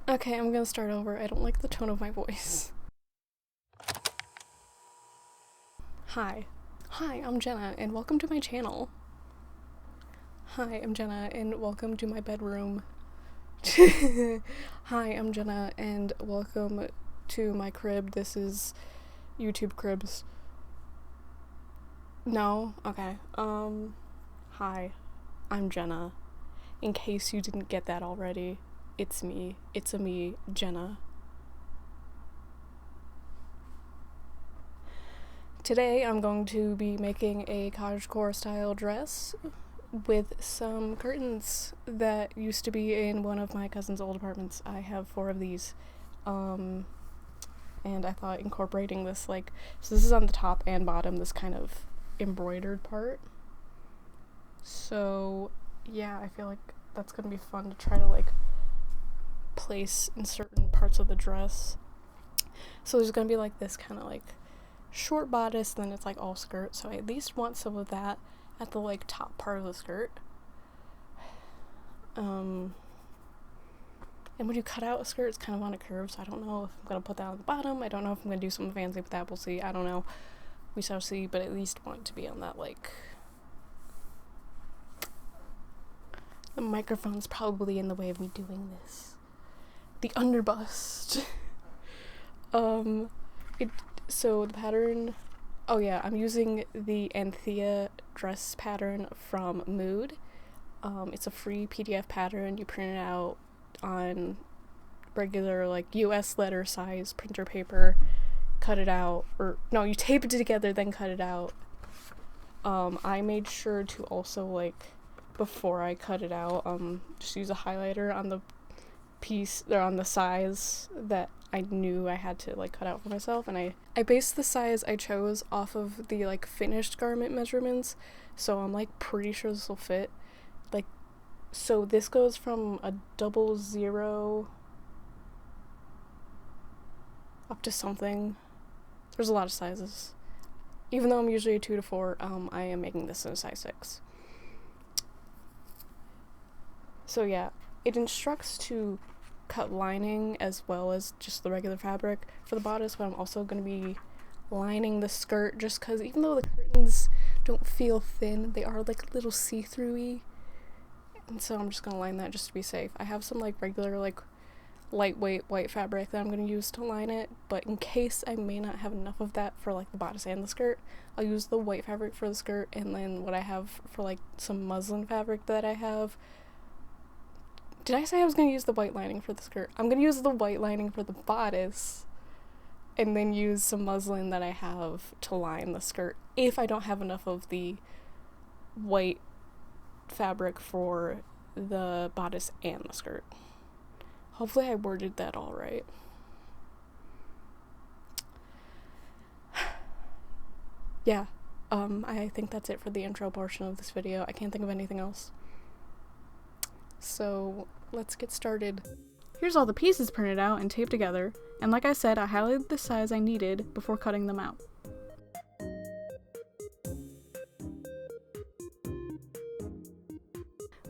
Okay, I'm gonna start over. I don't like the tone of my voice. Hi. Hi, I'm Jenna, and welcome to my channel. Hi, I'm Jenna, and welcome to my bedroom. Hi, I'm Jenna, and welcome to my crib. This is YouTube Cribs. No? Okay. Hi, I'm Jenna. In case you didn't get that already, it's me. It's a me, Jenna. Today I'm going to be making a cottagecore style dress with some curtains that used to be in one of my cousin's old apartments. I have 4 of these. And I thought incorporating this, so this is on the top and bottom, this kind of embroidered part. So yeah, I feel like that's gonna be fun to try to place in certain parts of the dress. So there's gonna be this kind of short bodice, and then it's all skirt, so I at least want some of that at the top part of the skirt. And when you cut out a skirt, it's kind of on a curve, so I don't know if I'm gonna put that on the bottom. I don't know if I'm gonna do something fancy with that. We'll see. I don't know. We shall see, but at least want it to be on that the microphone's probably in the way of me doing this. The underbust. So the pattern, oh yeah, I'm using the Anthea dress pattern from Mood. It's a free PDF pattern. You print it out on regular US letter size printer paper, cut it out, or no, you tape it together then cut it out. I made sure to also before I cut it out, just use a highlighter on the piece or on the size that I knew I had to cut out for myself, and I based the size I chose off of the finished garment measurements, so I'm pretty sure this will fit. So this goes from a 00 up to something. There's a lot of sizes. Even though I'm usually a 2 to 4, I am making this in a size 6. So yeah, it instructs to cut lining as well as just the regular fabric for the bodice, but I'm also going to be lining the skirt just because even though the curtains don't feel thin, they are a little see-through-y, and so I'm just going to line that just to be safe. I have some regular lightweight white fabric that I'm going to use to line it, but in case I may not have enough of that for the bodice and the skirt, I'll use the white fabric for the skirt, and then what I have for some muslin fabric that I have. Did I say I was going to use the white lining for the skirt? I'm going to use the white lining for the bodice and then use some muslin that I have to line the skirt if I don't have enough of the white fabric for the bodice and the skirt. Hopefully I worded that all right. Yeah, I think that's it for the intro portion of this video. I can't think of anything else. So let's get started. Here's all the pieces printed out and taped together, and like I said, I highlighted the size I needed before cutting them out.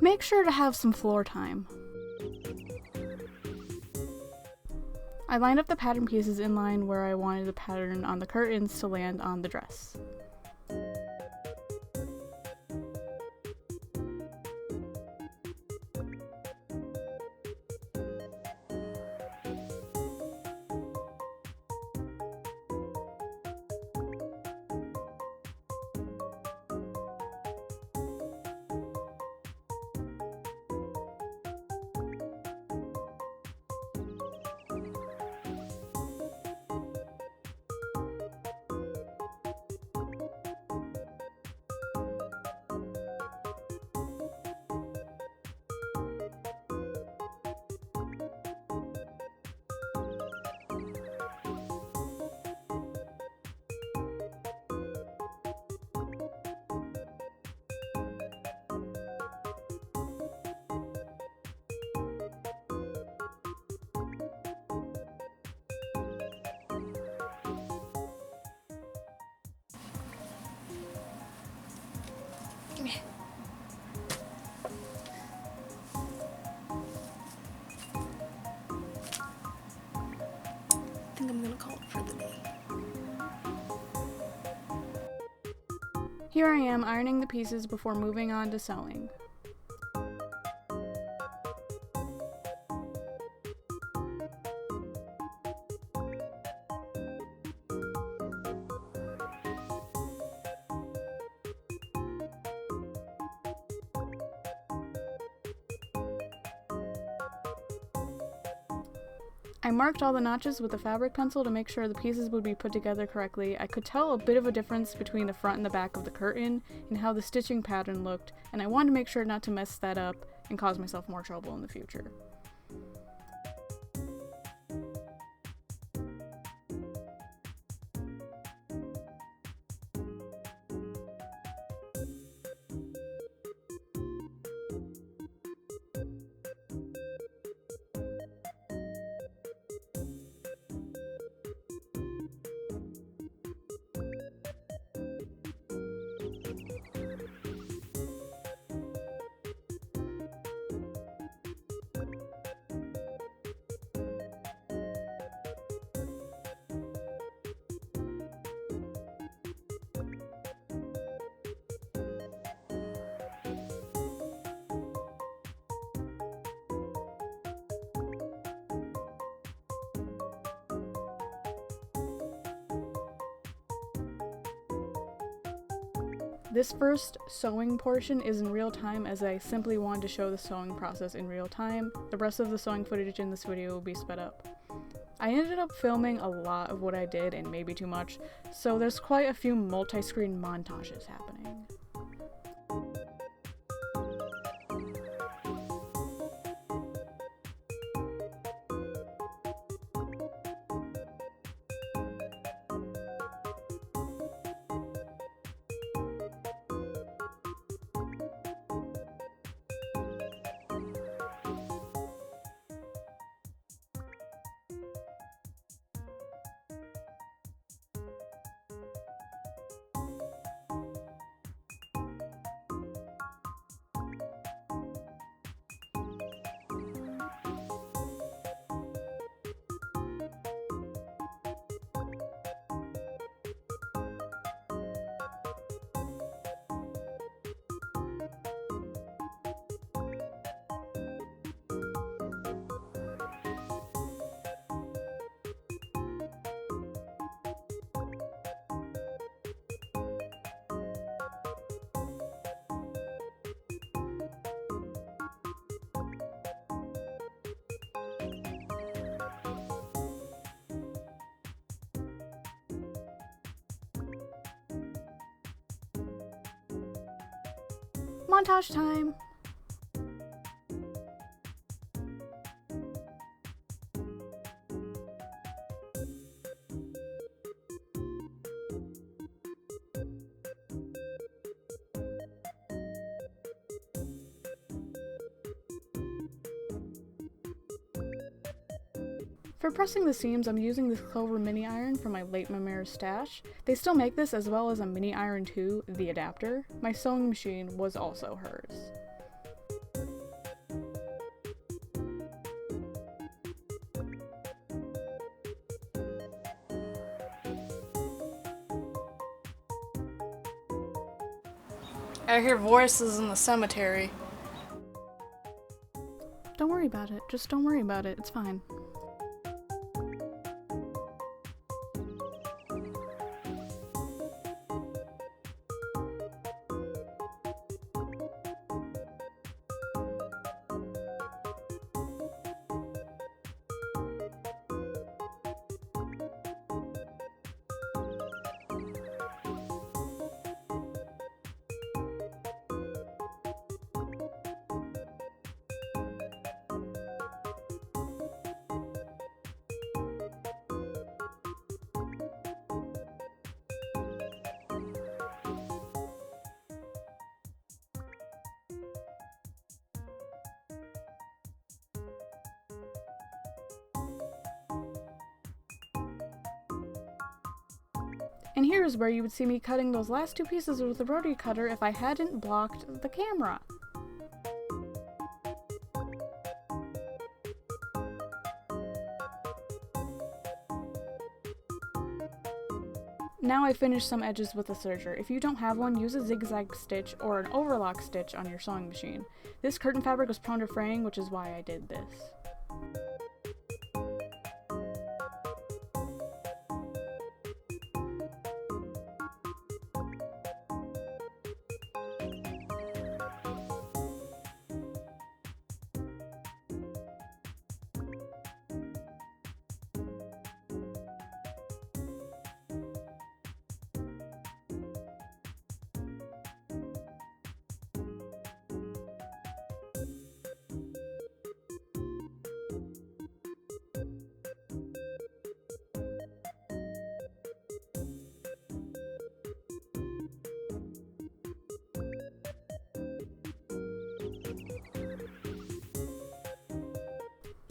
Make sure to have some floor time. I lined up the pattern pieces in line where I wanted the pattern on the curtains to land on the dress. Here I am ironing the pieces before moving on to sewing. I marked all the notches with a fabric pencil to make sure the pieces would be put together correctly. I could tell a bit of a difference between the front and the back of the curtain and how the stitching pattern looked, and I wanted to make sure not to mess that up and cause myself more trouble in the future. This first sewing portion is in real time, as I simply wanted to show the sewing process in real time. The rest of the sewing footage in this video will be sped up. I ended up filming a lot of what I did and maybe too much, so there's quite a few multi-screen montages happening. Montage time! For pressing the seams, I'm using this Clover mini iron from my late Mamere stash. They still make this, as well as a mini iron 2, the adapter. My sewing machine was also hers. I hear voices in the cemetery. Don't worry about it. Just don't worry about it. It's fine. And here's where you would see me cutting those last two pieces with the rotary cutter if I hadn't blocked the camera. Now I finished some edges with a serger. If you don't have one, use a zigzag stitch or an overlock stitch on your sewing machine. This curtain fabric was prone to fraying, which is why I did this.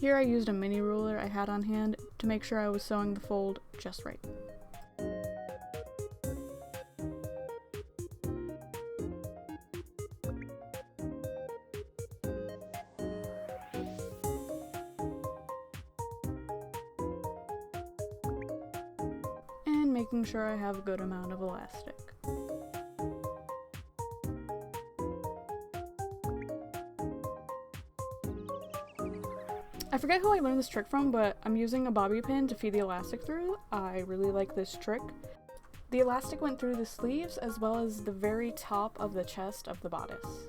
Here I used a mini ruler I had on hand to make sure I was sewing the fold just right. And making sure I have a good amount of elastic. I forget who I learned this trick from, but I'm using a bobby pin to feed the elastic through. I really like this trick. The elastic went through the sleeves as well as the very top of the chest of the bodice.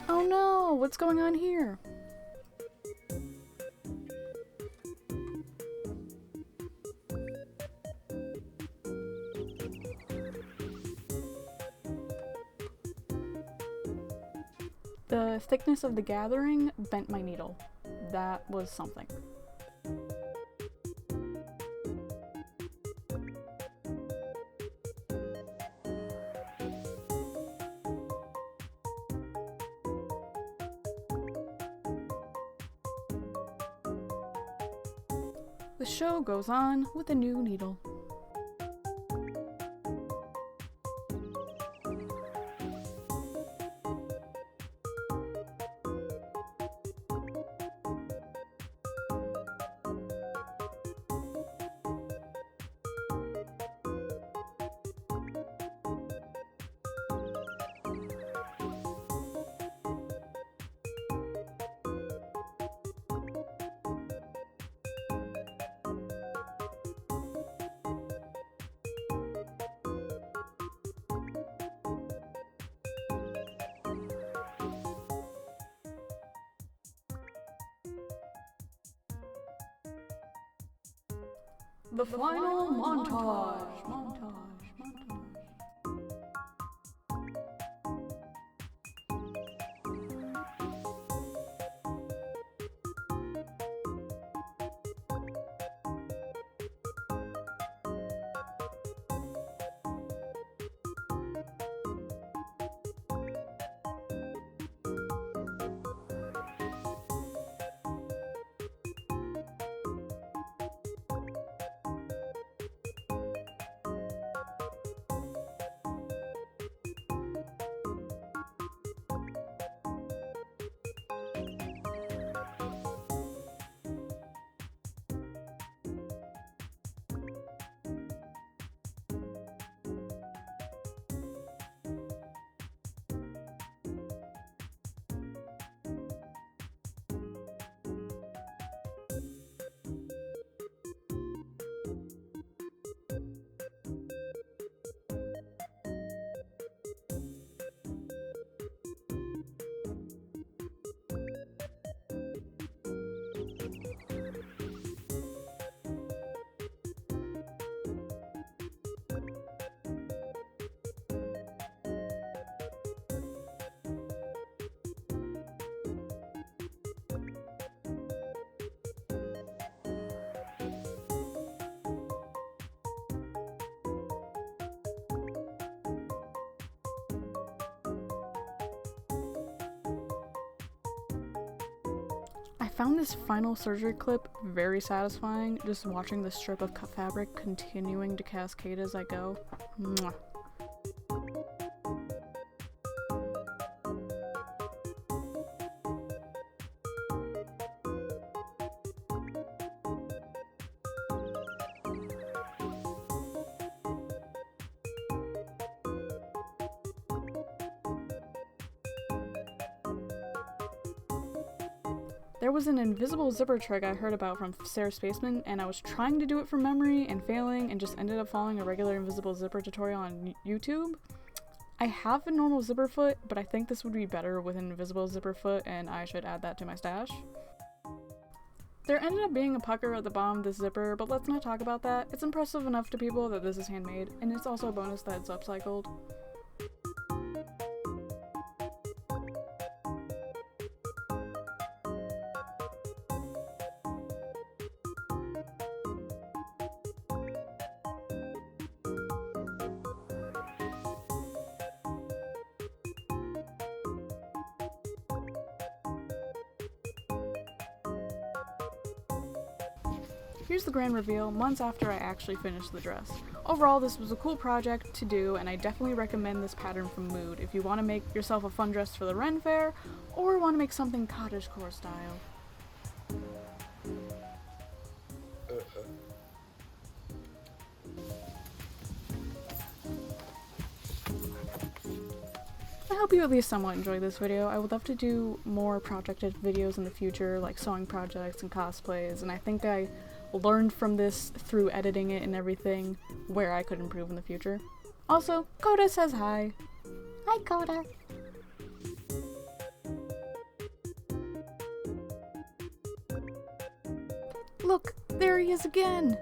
Oh no, what's going on here? The thickness of the gathering bent my needle. That was something. The show goes on with a new needle. The final montage. found this final surgery clip very satisfying, just watching the strip of cut fabric continuing to cascade as I go. Mwah. There was an invisible zipper trick I heard about from Sarah Spaceman, and I was trying to do it from memory and failing and just ended up following a regular invisible zipper tutorial on YouTube. I have a normal zipper foot, but I think this would be better with an invisible zipper foot, and I should add that to my stash. There ended up being a pucker at the bottom of this zipper, but let's not talk about that. It's impressive enough to people that this is handmade, and it's also a bonus that it's upcycled. Here's the grand reveal, months after I actually finished the dress. Overall, this was a cool project to do, and I definitely recommend this pattern from Mood if you want to make yourself a fun dress for the Ren Fair, or want to make something cottagecore style. I hope you at least somewhat enjoyed this video. I would love to do more projected videos in the future, like sewing projects and cosplays, and I think I learned from this through editing it and everything where I could improve in the future. Also, Coda says hi. Hi, Coda. Look, there he is again!